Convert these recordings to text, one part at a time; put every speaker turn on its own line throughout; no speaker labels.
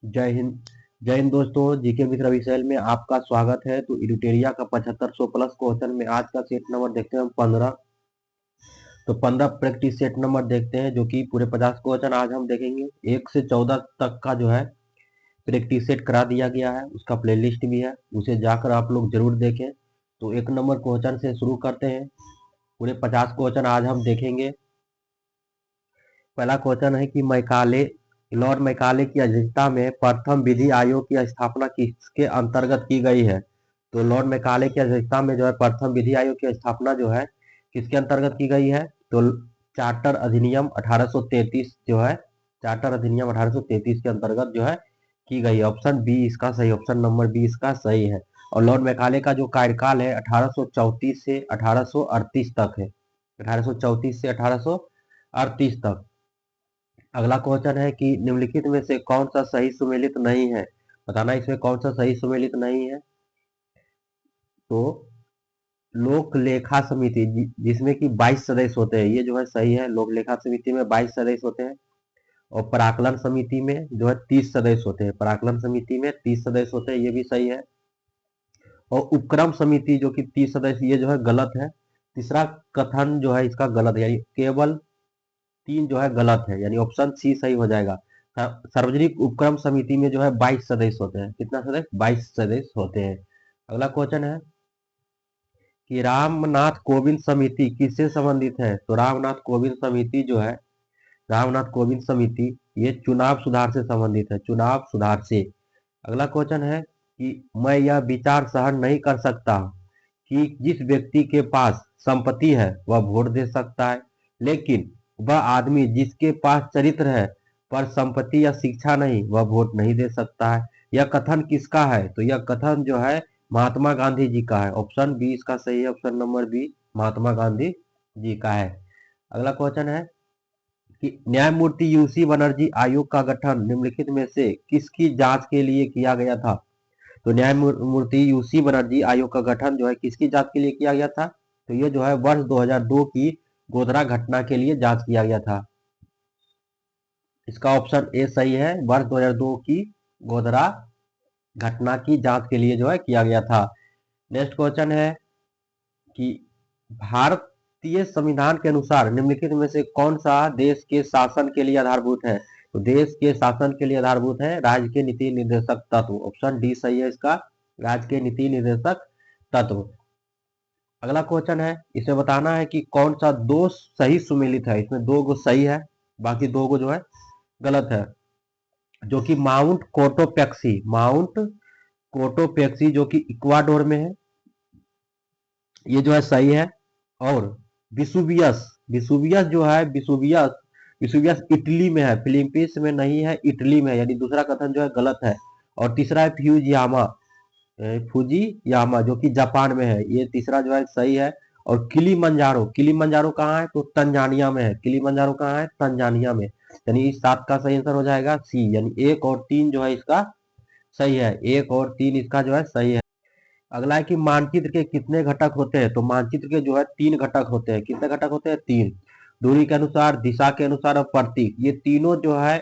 जय हिंद। जय हिंद दोस्तों, जीके मित्र विषय में आपका स्वागत है। तो इडुटेरिया का 7500 प्लस क्वेश्चन में आज का सेट नंबर देखते हैं हम 15। तो 15 प्रैक्टिस सेट नंबर देखते हैं, जो कि पूरे 50 क्वेश्चन आज हम देखेंगे। 1 से 14 तक का जो है प्रैक्टिस सेट करा दिया गया है, उसका प्लेलिस्ट भी है, उसे जाकर आप लोग जरूर देखें। तो 1 नंबर क्वेश्चन से शुरू करते हैं। पूरे 50 क्वेश्चन आज हम देखेंगे। पहला क्वेश्चन है कि मैकाले लॉर्ड मैकाले की अध्यक्षता में प्रथम विधि आयोग की स्थापना किसके अंतर्गत की गई है। तो लॉर्ड मैकाले की अध्यक्षता में जो है प्रथम विधि आयोग की स्थापना जो है किसके अंतर्गत की गई है। तो चार्टर अधिनियम 1833 जो है, चार्टर अधिनियम 1833 के अंतर्गत जो है की गई। ऑप्शन बी इसका सही, ऑप्शन नंबर बी इसका सही है। और लॉर्ड मैकाले का जो कार्यकाल है 1834 से 1838 तक है, 1834 से 1838 तक। अगला क्वेश्चन है कि निम्नलिखित में से कौन सा सही सुमेलित नहीं है। बताना इसमें कौन सा सही सुमेलित नहीं है। तो लोक लेखा समिति जिसमें कि 22 सदस्य होते हैं, ये जो है सही है। लोक लेखा समिति में 22 सदस्य होते हैं। और पराकलन समिति में जो है 30 सदस्य होते हैं, पराकलन समिति में 30 सदस्य होते हैं, ये भी सही है। और उपक्रम समिति जो कि 30 सदस्य, ये जो है गलत है। तीसरा कथन जो है इसका गलत है, यानी केवल 3 जो है गलत है, यानी ऑप्शन सी सही हो जाएगा। सार्वजनिक उपक्रम समिति में जो है 22 सदस्य होते हैं। कितना सदस्य? 22 सदस्य होते हैं। अगला क्वेश्चन है कि रामनाथ कोविंद समिति किससे संबंधित है। तो रामनाथ कोविंद समिति जो है, रामनाथ कोविंद समिति ये चुनाव सुधार से संबंधित है, चुनाव सुधार से। अगला क्वेश्चन है कि मैं यह विचार सहन नहीं कर सकता कि जिस व्यक्ति के पास संपत्ति है वह वोट दे सकता है, लेकिन वह आदमी जिसके पास चरित्र है पर संपत्ति या शिक्षा नहीं, वह वोट नहीं दे सकता है। यह कथन किसका है। तो यह कथन जो है महात्मा गांधी जी का है। ऑप्शन बी इसका सही है, option number B Mahatma Gandhi ji का है। अगला क्वेश्चन है कि न्यायमूर्ति यूसी बनर्जी आयोग का गठन निम्नलिखित में से किसकी जांच के लिए किया गया था। तो न्यायमूर्ति यूसी बनर्जी आयोग का गठन जो है किसकी जांच के लिए किया गया था। तो ये जो है वर्ष 2002 की गोधरा घटना के लिए जांच किया गया था। इसका ऑप्शन ए सही है, वर्ष 2002 की गोधरा घटना की जांच के लिए जो है किया गया था। नेक्स्ट क्वेश्चन है कि भारतीय संविधान के अनुसार निम्नलिखित में से कौन सा देश के शासन के लिए आधारभूत है। तो देश के शासन के लिए आधारभूत है राज्य के नीति निर्देशक तत्व। ऑप्शन डी सही है इसका, राज्य के नीति निर्देशक तत्व। अगला क्वेश्चन है, इसमें बताना है कि कौन सा दो सही सुमेलित है। इसमें 2 गो सही है, बाकी 2 गो जो है गलत है। जो कि माउंट कोटोपेक्सी जो कि इक्वाडोर में है, ये जो है सही है। और विसुवियस विसुवियस जो है, विसुवियस विसुवियस इटली में है, फिलीपींस में नहीं है, इटली में है, यानी दूसरा कथन जो है गलत है। और तीसरा है फूजी यामा जो कि जापान में है, ये तीसरा जो है सही है। और किलीमंजारो कहाँ है। तो तंजानिया में है। किलीमंजारो कहाँ है? तंजानिया में। यानी इस 7 का सही आंसर हो जाएगा सी, यानी 1 और 3 जो है इसका सही है। 1 और 3 इसका जो है सही है। अगला है कि मानचित्र के कितने घटक होते हैं। तो मानचित्र के जो है 3 घटक होते हैं। कितने घटक होते हैं? 3। दूरी के अनुसार, दिशा के अनुसार और प्रतीक, ये तीनों जो है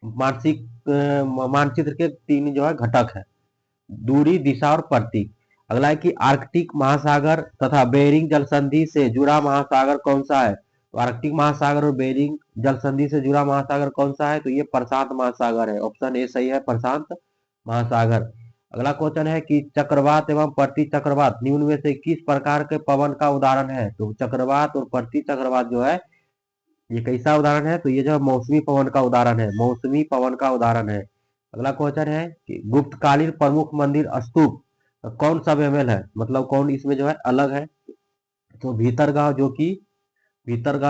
मानचित्र के 3 जो है घटक है, दूरी, दिशा और प्रतीक। अगला है कि आर्कटिक महासागर तथा बेरिंग जल संधि से जुड़ा महासागर कौन सा है। तो आर्कटिक महासागर और बेरिंग जल संधि से जुड़ा महासागर कौन सा है। तो ये प्रशांत महासागर है। ऑप्शन ए सही है, प्रशांत महासागर। अगला क्वेश्चन है कि चक्रवात एवं प्रति चक्रवात निम्न में से किस प्रकार के पवन का उदाहरण है। तो चक्रवात और प्रति चक्रवात जो है ये कैसा उदाहरण है। तो ये जो है मौसमी पवन का उदाहरण है, मौसमी पवन का उदाहरण है। अगला क्वेश्चन है कि गुप्तकालीन प्रमुख मंदिर स्तूप कौन सा बेमेल है, मतलब कौन इसमें जो है अलग है। तो भीतरगांव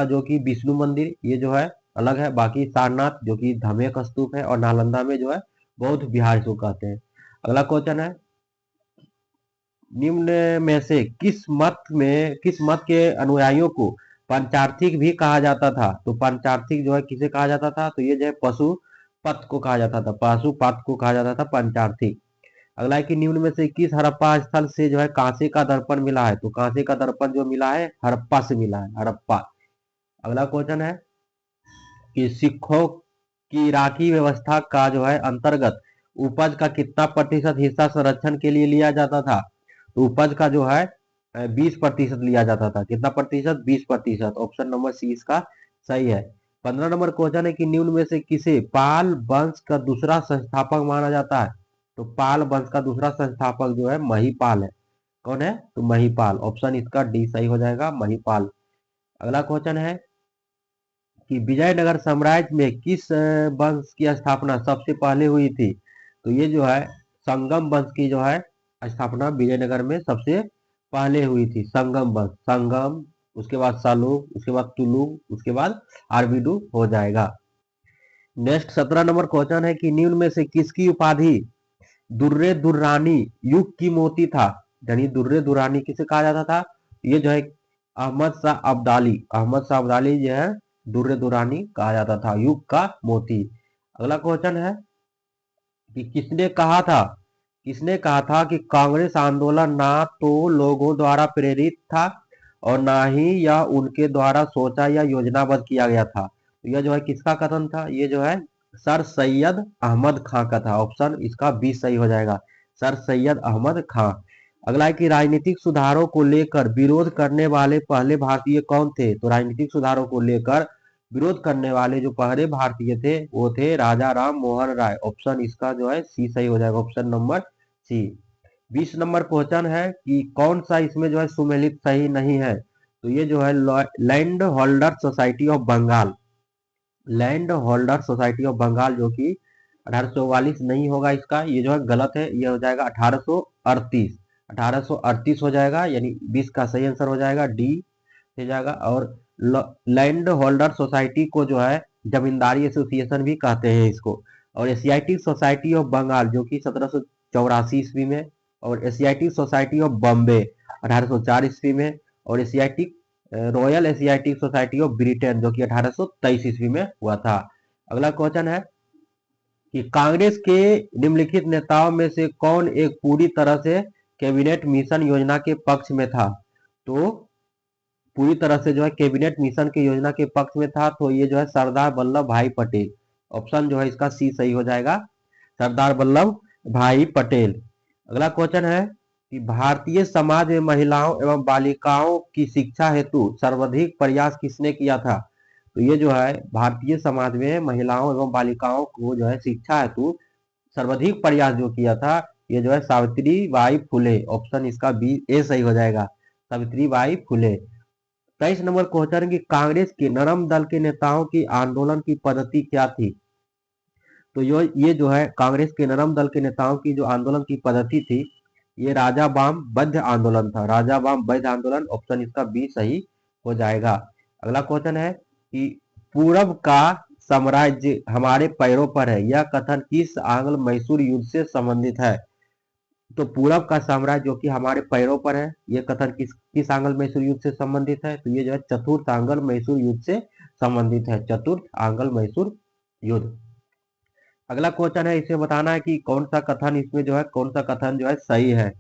जो कि विष्णु मंदिर, ये जो है अलग है। बाकी सारनाथ जो कि धमेक स्तूप है, और नालंदा में जो है बौद्ध विहार इसको कहते हैं। अगला क्वेश्चन है, निम्न में से किस मत के अनुयायियों को पंचार्थिक भी कहा जाता था। तो पंचार्थिक जो है किसे कहा जाता था। तो ये जो है पशुपत को कहा जाता था, पशुपत को कहा जाता था पंचार्थिक। अगला है कि निम्न में से किस हड़प्पा स्थल से जो है कांसे का दर्पण मिला है। तो कांसे का दर्पण जो मिला है हड़प्पा से मिला है, हड़प्पा। अगला क्वेश्चन है कि सिखों की इराकी व्यवस्था का जो है अंतर्गत उपज का कितना प्रतिशत हिस्सा संरक्षण के लिए लिया जाता था? तो उपज का जो है 20% लिया जाता था। कितना प्रतिशत? 20%। ऑप्शन नंबर सी इसका सही है। 15 नंबर क्वेश्चन है कि निम्न में से किसे पाल वंश का दूसरा संस्थापक माना जाता है? तो पाल वंश का दूसरा संस्थापक जो है महिपाल है। कौन है? तो महिपाल। ऑप्शन इसका डी सही हो जाएगा, महिपाल। अगला क्वेश्चन है कि विजयनगर साम्राज्य में किस वंश की स्थापना सबसे पहले हुई थी? तो ये जो है संगम वंश की जो है स्थापना विजयनगर में सबसे पहले हुई थी। संगम वंश, संगम, उसके बाद सालुक, उसके बाद तुलुक, उसके बाद आरबीडू हो जाएगा। नेक्स्ट 17 नंबर क्वेश्चन है कि निम्न में से किसकी उपाधि दुर्रे दुर्रानी युग की मोती था? यानी दुर्रे दुर्रानी किसे कहा जाता था? ये जो है अहमद शाह अब्दाली, अहमद शाह अब्दाली जो है दुर्रे दुर्रानी कहा जाता था, युग का मोती। अगला क्वेश्चन है कि किसने कहा था कि कांग्रेस आंदोलन ना तो लोगों द्वारा प्रेरित था और ना ही यह उनके द्वारा सोचा या योजनाबद्ध किया गया था? तो यह जो है किसका कथन था? ये जो है सर सैयद अहमद खां का था। ऑप्शन इसका बी सही हो जाएगा, सर सैयद अहमद खां। अगला है कि राजनीतिक सुधारों को लेकर विरोध करने वाले पहले भारतीय कौन थे? तो राजनीतिक सुधारों को लेकर विरोध करने वाले जो पहले भारतीय थे वो थे राजा राम मोहन राय। ऑप्शन इसका जो है सी सही हो जाएगा, ऑप्शन नंबर सी। 20 नंबर क्वेश्चन है कि कौन सा इसमें जो है सुमेलित सही नहीं है? तो ये जो है land holder society of Bengal, land holder society of Bengal जो कि 1844 नहीं होगा इसका, ये जो है गलत है, ये हो जाएगा 1838, 1838 हो जाएगा, यानी 20 का सही आंसर हो जाएगा डी हो जाएगा। और लैंड होल्डर सोसाइटी को जो है जमींदारी एसोसिएशन भी कहते हैं इसको। और एशियाटिक सोसाइटी ऑफ बंगाल जो कि 1784 ईस्वी में, और एशियाटिक सोसाइटी ऑफ बॉम्बे 1804 ईस्वी में, और Asiatic royal Asiatic society of Britain जो कि 1823 ईस्वी में हुआ था। अगला क्वेश्चन है कि कांग्रेस के निम्नलिखित नेताओं में से कौन एक पूरी तरह से कैबिनेट मिशन योजना के पक्ष में था? तो पूरी तरह से जो है कैबिनेट मिशन की योजना के पक्ष में था, तो ये जो है सरदार वल्लभ भाई पटेल। ऑप्शन जो है इसका सी सही हो जाएगा, सरदार वल्लभ भाई पटेल। अगला क्वेश्चन है कि भारतीय समाज में महिलाओं एवं बालिकाओं की शिक्षा हेतु सर्वाधिक प्रयास किसने किया था? तो ये जो है भारतीय समाज में महिलाओं एवं बालिकाओं को जो है शिक्षा हेतु सर्वाधिक प्रयास जो किया था, ये जो है सावित्री बाई फुले। ऑप्शन इसका बी ए सही हो जाएगा, Savitri by Phule. 23 number question कि कांग्रेस के नरम दल के नेताओं की आंदोलन की पद्धति क्या थी? तो ये जो है कांग्रेस के नरम दल के नेताओं की जो आंदोलन की पद्धति थी, ये राजा बाम बद्ध आंदोलन था, राजा बाम बद्ध आंदोलन। ऑप्शन इसका बी सही हो जाएगा। अगला क्वेश्चन है कि पूरब का साम्राज्य हमारे पैरों पर है, यह कथन किस आंग्ल मैसूर युद्ध से संबंधित है? तो पूरब का साम्राज्य जो कि हमारे पैरों पर है, यह कथन किस किस आंग्ल मैसूर युद्ध से संबंधित है? तो ये जो है चतुर्थ आंग्ल मैसूर युद्ध से संबंधित है, चतुर्थ आंग्ल मैसूर युद्ध। अगला क्वेश्चन है, इसे बताना है कि कौन सा कथन इसमें जो है कौन सा कथन जो है सही है।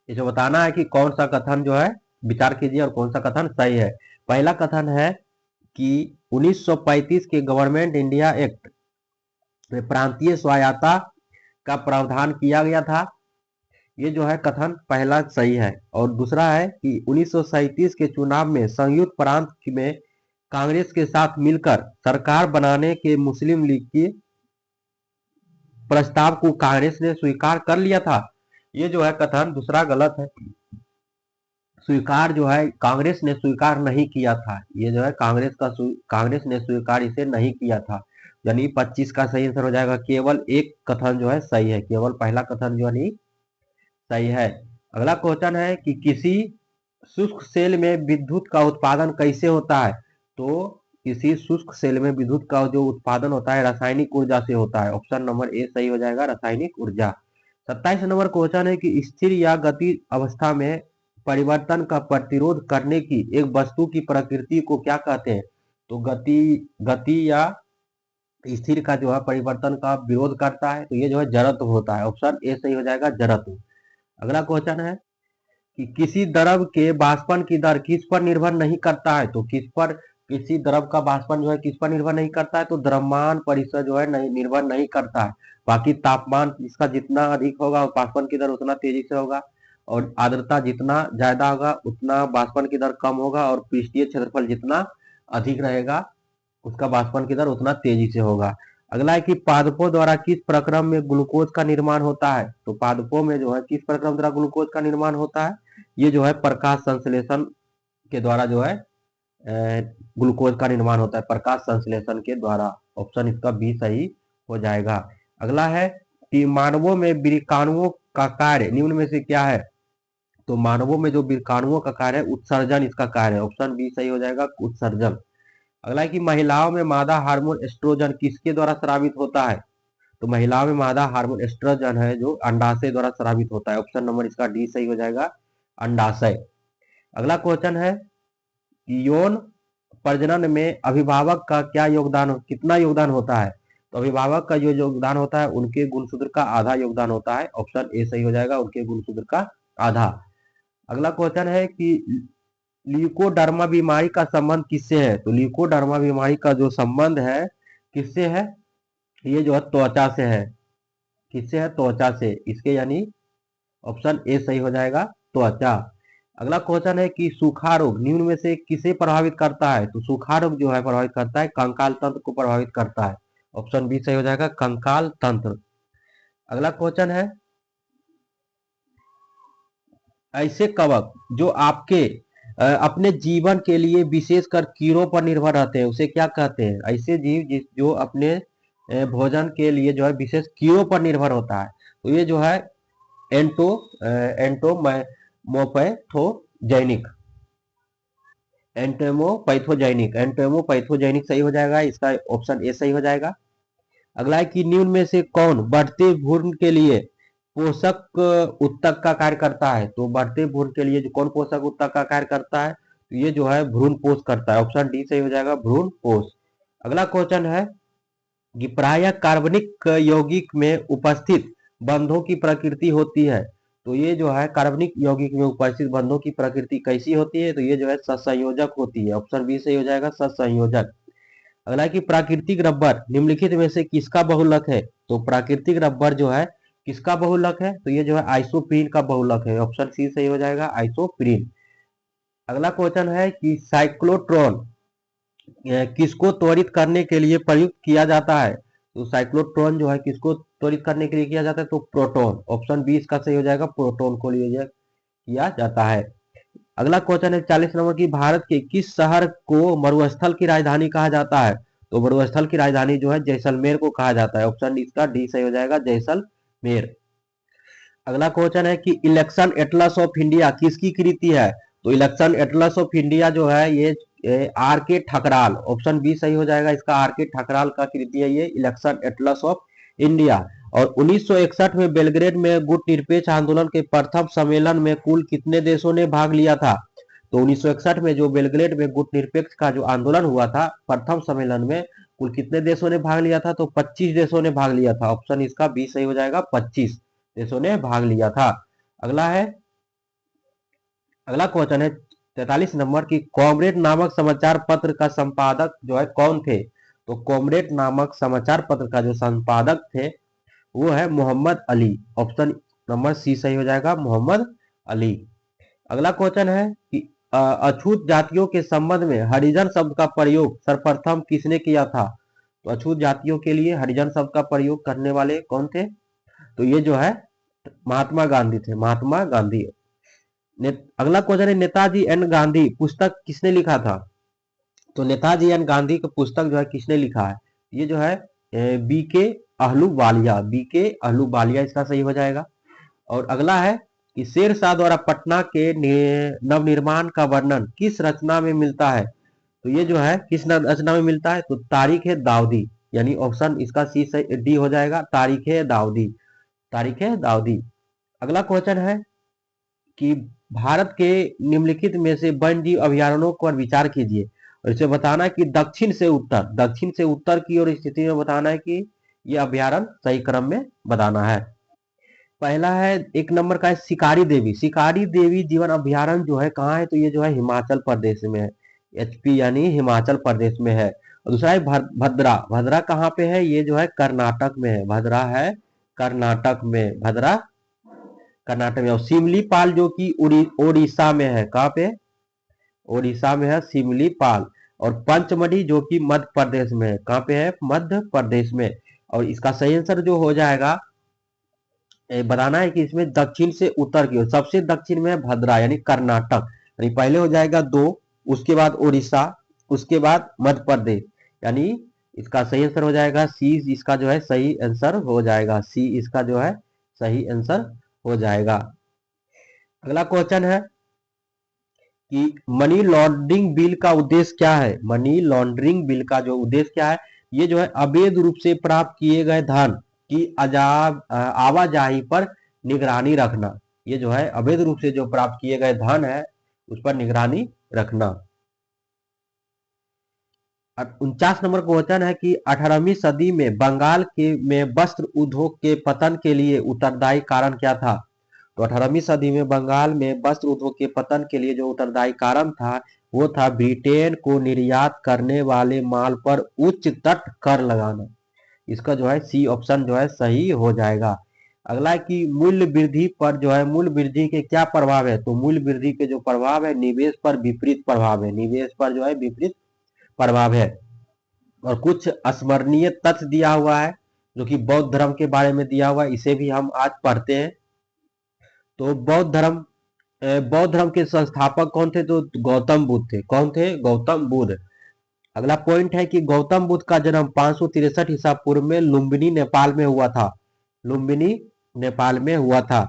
इसे बताना है कि कौन सा कथन जो है, विचार कीजिए, और कौन सा कथन सही है। पहला कथन है कि 1935 के गवर्नमेंट इंडिया एक्ट में प्रांतीय स्वायत्तता का प्रावधान किया गया था, ये जो है कथन पहला सही है। और दूसरा है कि 1937 के चुनाव में संयुक्त प्रांत में कांग्रेस के साथ मिलकर सरकार बनाने के मुस्लिम लीग की प्रस्ताव को कांग्रेस ने स्वीकार कर लिया था, ये जो है कथन दूसरा गलत है। स्वीकार जो है कांग्रेस ने स्वीकार नहीं किया था, ये जो है कांग्रेस ने स्वीकार इसे नहीं किया था, यानी 25 का सही आंसर हो जाएगा। केवल एक कथन जो है सही है, केवल पहला कथन जो नहीं सही है। अगला क्वेश्चन है कि किसी शुष्क सेल में विद्युत का उत्पादन कैसे होता है? तो किसी शुष्क सेल में विद्युत का जो उत्पादन होता है रासायनिक ऊर्जा से होता है। ऑप्शन नंबर ए सही हो जाएगा, रासायनिक ऊर्जा। 27 नंबर क्वेश्चन है कि स्थिर या गति अवस्था में परिवर्तन का प्रतिरोध करने की एक वस्तु की प्रकृति को क्या कहते हैं? तो गति या स्थिर का जो है परिवर्तन का विरोध करता है, तो ये जो है जड़त्व होता है। ऑप्शन ए सही हो जाएगा, जड़त्व। अगला क्वेश्चन है कि किसी द्रव के वाष्पन की दर किस पर निर्भर नहीं करता है? तो किस पर किसी द्रव का वाष्पन जो है किस पर निर्भर नहीं करता है, तो द्रव्यमान परिसर जो है नहीं निर्भर नहीं करता है। बाकी तापमान इसका जितना अधिक होगा वाष्पन की दर उतना तेजी से होगा, और आर्द्रता जितना ज्यादा होगा उतना वाष्पन की दर कम होगा, और पृष्ठीय क्षेत्रफल जितना अधिक रहेगा उसका वाष्पन की दर उतना तेजी से होगा। अगला है कि पादपों द्वारा किस प्रक्रम में ग्लूकोज का निर्माण होता है, तो पादपों में जो है किस प्रक्रम द्वारा ग्लूकोज का निर्माण होता है, ये जो है प्रकाश संश्लेषण के द्वारा जो है ग्लूकोज का निर्माण होता है, प्रकाश संश्लेषण के द्वारा। ऑप्शन इसका बी सही हो जाएगा। अगला है कि मानवों में विकाणुओं का कार्य निम्न में से क्या है, तो मानवों में जो विकाणुओं का कार्य है उत्सर्जन इसका कार्य है। ऑप्शन बी सही हो जाएगा, उत्सर्जन। अगला है कि महिलाओं में मादा हार्मोन एस्ट्रोजन किसके द्वारा स्रावित होता है, तो महिलाओं में मादा हार्मोन एस्ट्रोजन है जो अंडाशय द्वारा स्रावित होता है। ऑप्शन नंबर इसका डी सही हो जाएगा, अंडाशय। अगला क्वेश्चन है कि यौन प्रजनन में अभिभावक का क्या योगदान कितना योगदान होता है, तो अभिभावक का जो योगदान होता है उनके गुणसूत्र का आधा योगदान होता है। ऑप्शन ए सही हो जाएगा, उनके गुणसूत्र का आधा। अगला क्वेश्चन है कि ल्यूकोडर्मा बीमारी का संबंध किससे है, तो ल्यूकोडर्मा बीमारी का जो संबंध है किससे है, ये जो है त्वचा से है। किससे है, त्वचा से। इसके यानी ऑप्शन ए सही हो जाएगा, त्वचा। अगला क्वेश्चन है कि सूखा रोग निम्न में से किसे प्रभावित करता है, तो सूखा रोग जो है प्रभावित करता है कंकाल तंत्र को प्रभावित करता है। ऑप्शन बी सही हो जाएगा, कंकाल तंत्र। अगला क्वेश्चन है ऐसे कवक जो आपके अपने जीवन के लिए विशेषकर कीड़ों पर निर्भर रहते हैं उसे क्या कहते हैं, ऐसे जीव जो अपने भोजन के लिए जो है विशेष कीड़ों पर निर्भर होता है, तो ये जो है एंटोमोपैथोजेनिक एंटोमोपैथोजेनिक सही हो जाएगा, इसका ऑप्शन ए सही हो जाएगा। अगला है कि निम्न में से कौन बढ़ते भ्रूण के लिए पोषक उत्तक का कार्य करता है, तो बढ़ते भ्रूण के लिए जो कौन पोषक उत्तक का कार्य करता है, तो ये जो है भ्रूण पोष करता है। ऑप्शन डी सही हो जाएगा, भ्रूण पोष। अगला क्वेश्चन है कि प्रायः कार्बनिक यौगिक में उपस्थित बंधों की प्रकृति होती है, तो ये जो है कार्बनिक यौगिक में उपस्थित बंधों की प्रकृति कैसी होती है, तो ये जो है ससंयोजक होती है। ऑप्शन बी सही हो जाएगा, ससंयोजक। अगला है कि प्राकृतिक रबर निम्नलिखित में से किसका बहुलक है, तो प्राकृतिक रबर जो है किसका बहुलक है, तो ये जो है आइसोप्रीन का बहुलक है। ऑप्शन सी सही हो जाएगा, आइसोप्रीन। अगला क्वेश्चन है कि साइक्लोट्रॉन किसको त्वरित करने के लिए प्रयुक्त किया जाता है, तो साइक्लोट्रॉन जो है किसको त्वरित करने के लिए किया जाता है, तो प्रोटॉन। ऑप्शन बी इसका सही हो जाएगा, प्रोटॉन को लिए किया जाता है। अगला क्वेश्चन है 40 नंबर की भारत के किस शहर को मरुस्थल की राजधानी कहा जाता है, तो मरुस्थल की राजधानी जो है जैसलमेर को कहा जाता है। ऑप्शन इसका डी सही हो जाएगा, जैसलमेर। अगला क्वेश्चन है कि इलेक्शन एटलस ऑफ इंडिया किसकी कृति है, तो इलेक्शन एटलस ऑफ इंडिया जो है ये आर के ठकराल। ऑप्शन बी सही हो जाएगा, इसका आर के ठकराल का कृति है ये इलेक्शन एटलस ऑफ इंडिया। और 1961 में बेलग्रेड में गुटनिरपेक्ष आंदोलन के प्रथम सम्मेलन में कुल कितने देशों ने भाग लिया था, तो 1961 में जो बेलग्रेड में गुटनिरपेक्ष का जो आंदोलन हुआ था प्रथम सम्मेलन में कुल कितने देशों ने भाग लिया था, तो 25 देशों ने भाग लिया था। ऑप्शन इसका बी सही हो जाएगा, 25 देशों ने भाग लिया था। अगला क्वेश्चन है 43 नंबर की कॉमरेड नामक समाचार पत्र का संपादक जो है कौन थे, तो कॉमरेड नामक समाचार पत्र का जो संपादक थे वो है Mohammad Ali. Option number C सही हो जाएगा, मोहम्मद अली। अगला क्वेश्चन है कि अछूत जातियों के संबंध में हरिजन शब्द का प्रयोग सर्वप्रथम किसने किया था, तो अछूत जातियों के लिए हरिजन शब्द का प्रयोग करने वाले कौन थे, तो ये जो है महात्मा गांधी थे, महात्मा गांधी। अगला क्वेश्चन है नेताजी एंड गांधी पुस्तक किसने लिखा था, तो नेताजी एंड गांधी की पुस्तक जो है किसने लिखा है, ये जो है बी के अहलूवालिया इसका सही हो जाएगा। और अगला है कि शेर शाह द्वारा पटना के नवनिर्माण का वर्णन किस रचना में मिलता है, तो ये जो है किस रचना में मिलता है, तो तारीख है दाऊदी, यानी ऑप्शन इसका सी सही डी हो जाएगा, तारीख है दाऊदी, तारीख है दाऊदी। अगला क्वेश्चन है कि भारत के निम्नलिखित में से वन्य जीव अभयारण्यों पर विचार कीजिए और इसे बताना है कि दक्षिण से उत्तर की ओर स्थिति में बताना है कि यह अभयारण्य सही क्रम में बताना है। पहला है 1 नंबर का है शिकारी देवी जीवन अभयारण्य जो है कहाँ है, तो ये जो है हिमाचल प्रदेश में है, HP यानी हिमाचल प्रदेश में है। और दूसरा है भद्रा। भद्रा कहाँ पे है? ये जो है कर्नाटक में है। भद्रा है कर्नाटक में, भद्रा कर्नाटक में। और सिमलीपाल जो कि उड़ीसा में है। कहाँ पे? उड़ीसा में है सिमलीपाल। और पंचमढ़ी जो कि मध्य प्रदेश में है। कहाँ पे है? मध्य प्रदेश में। और इसका सही आंसर जो हो जाएगा, बताना है कि इसमें दक्षिण से उत्तर की ओर सबसे दक्षिण में है भद्रा यानी कर्नाटक। यानी पहले हो जाएगा 2, उसके बाद उड़ीसा, उसके बाद मध्य प्रदेश। यानी इसका सही आंसर हो जाएगा सी। इसका जो है सही आंसर हो जाएगा सी। इसका जो है सही आंसर हो जाएगा। अगला क्वेश्चन है कि मनी लॉन्ड्रिंग बिल का उद्देश्य क्या है? मनी लॉन्ड्रिंग बिल का जो उद्देश्य क्या है? ये जो है अवैध रूप से प्राप्त किए गए धन की आवाजाही पर निगरानी रखना। ये जो है अवैध रूप से जो प्राप्त किए गए धन है उस पर निगरानी रखना। 49 नंबर क्वेश्चन है कि 18वीं सदी में बंगाल के में वस्त्र उद्योग के पतन के लिए उत्तरदायी कारण क्या था? तो 18वीं सदी में बंगाल में वस्त्र उद्योग के पतन के लिए जो उत्तरदायी कारण था वो था ब्रिटेन को निर्यात करने वाले माल पर उच्च तट कर लगाना। इसका जो है सी ऑप्शन जो है सही हो जाएगा। अगला है कि मूल्य वृद्धि पर जो है मूल्य वृद्धि के क्या प्रभाव है? तो मूल्य वृद्धि के जो प्रभाव है निवेश पर विपरीत प्रभाव है। निवेश पर जो है विपरीत प्रभाव है। और कुछ स्मरणीय तथ्य दिया हुआ है जो कि बौद्ध धर्म के बारे में दिया हुआ है, इसे भी हम आज पढ़ते हैं। तो बौद्ध धर्म के संस्थापक कौन थे? तो गौतम बुद्ध थे। कौन थे? गौतम बुद्ध। अगला पॉइंट है कि गौतम बुद्ध का जन्म 563 ईसा पूर्व में लुम्बिनी नेपाल में हुआ था। लुम्बिनी नेपाल में हुआ था।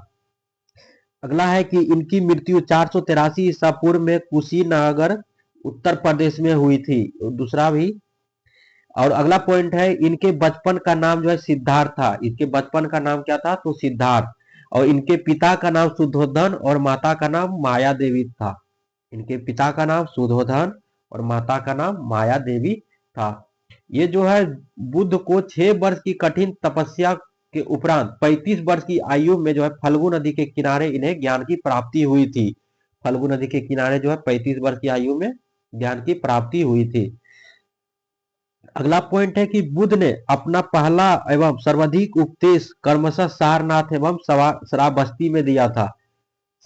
अगला है कि इनकी मृत्यु 483 ईसा पूर्व में कुशीनगर उत्तर प्रदेश में हुई थी। दूसरा भी। और अगला पॉइंट है इनके बचपन का नाम जो है सिद्धार्थ था। इनके बचपन का नाम क्या था? तो सिद्धार्थ। और इनके पिता का नाम सुधोधन और माता का नाम माया देवी था। इनके पिता का नाम सुधोधन और माता का नाम माया देवी था। ये जो है बुद्ध को 6 वर्ष की कठिन तपस्या के उपरांत 35 वर्ष की आयु में जो है फल्गु नदी के किनारे इन्हें ज्ञान की प्राप्ति हुई थी। फल्गु नदी के किनारे जो है 35 वर्ष की आयु में ज्ञान की प्राप्ति हुई थी। अगला पॉइंट है कि बुद्ध ने अपना पहला एवं सर्वाधिक उपदेश क्रमशः सारनाथ एवं श्रावस्ती में दिया था।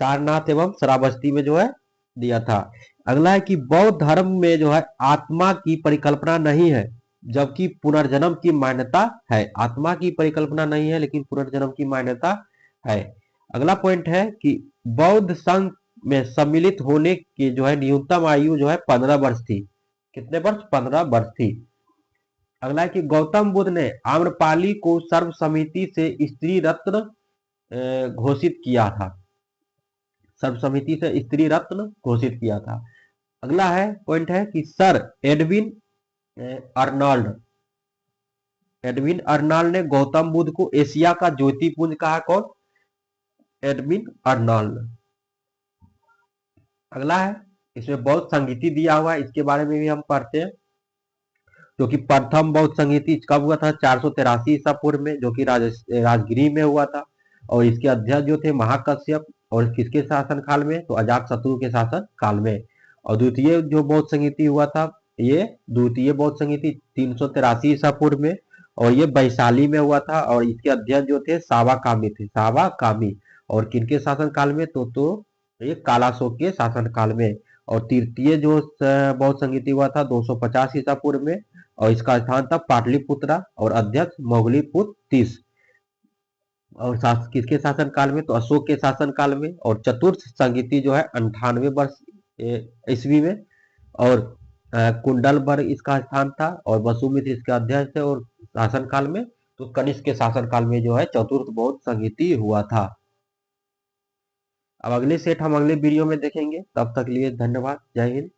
सारनाथ एवं श्रावस्ती में जो है दिया था। अगला है कि बौद्ध धर्म में जो है आत्मा की परिकल्पना नहीं है जबकि पुनर्जन्म की मान्यता है। आत्मा की परिकल्पना नहीं है लेकिन पुनर्जन्म की मान्यता है। अगला पॉइंट है कि बौद्ध संघ में सम्मिलित होने की जो है न्यूनतम आयु जो है 15 वर्ष थी। कितने वर्ष? 15 वर्ष थी। अगला है कि गौतम बुद्ध ने आम्रपाली को सर्वसम्मति से स्त्री रत्न घोषित किया था। सर्वसम्मति से स्त्री रत्न घोषित किया था। अगला है पॉइंट है कि sir Edwin Arnold Edwin Arnold ने गौतम बुद्ध को एशिया का ज्योतिपुंज कहा। कौन? Edwin Arnold. अगला है इसमें बौद्ध संगीति दिया हुआ है, इसके बारे में भी हम पढ़ते हैं। जो कि प्रथम बौद्ध संगीति कब हुआ था? 483 ईसा पूर्व में, जो कि राजगिरी में हुआ था। और इसके अध्यक्ष जो थे महाकश्यप। और किसके शासन काल में? तो अजातशत्रु के शासन काल में। और द्वितीय जो बौद्ध संगीति हुआ था, ये द्वितीय बौद्ध संगीति 383 ईसा पूर्व में। और ये वैशाली में हुआ था। और इसके अध्यक्ष जो थे सावाकामी थे। सावाकामी। और किनके शासन काल में? तो ये कालाशोक के शासन काल में। और तृतीय जो बौद्ध संगीति हुआ था 250 ईसा पूर्व में। और इसका स्थान था पाटलिपुत्रा। और अध्यक्ष मोगलीपुत्र 30। और किसके शासन काल में? तो अशोक के शासन काल में। और चतुर्थ संगीति जो है 98 वर्ष ईस्वी में। और कुंडलबर्ग इसका स्थान था। और वसुमित्र इसके अध्यक्ष थे और शासन काल में। तो कनिष्क के शासन काल में जो है चतुर्थ बौद्ध संगीति हुआ था। अब अगले सेट हम अगले वीडियो में देखेंगे। तब तक लिए धन्यवाद। जय हिंद।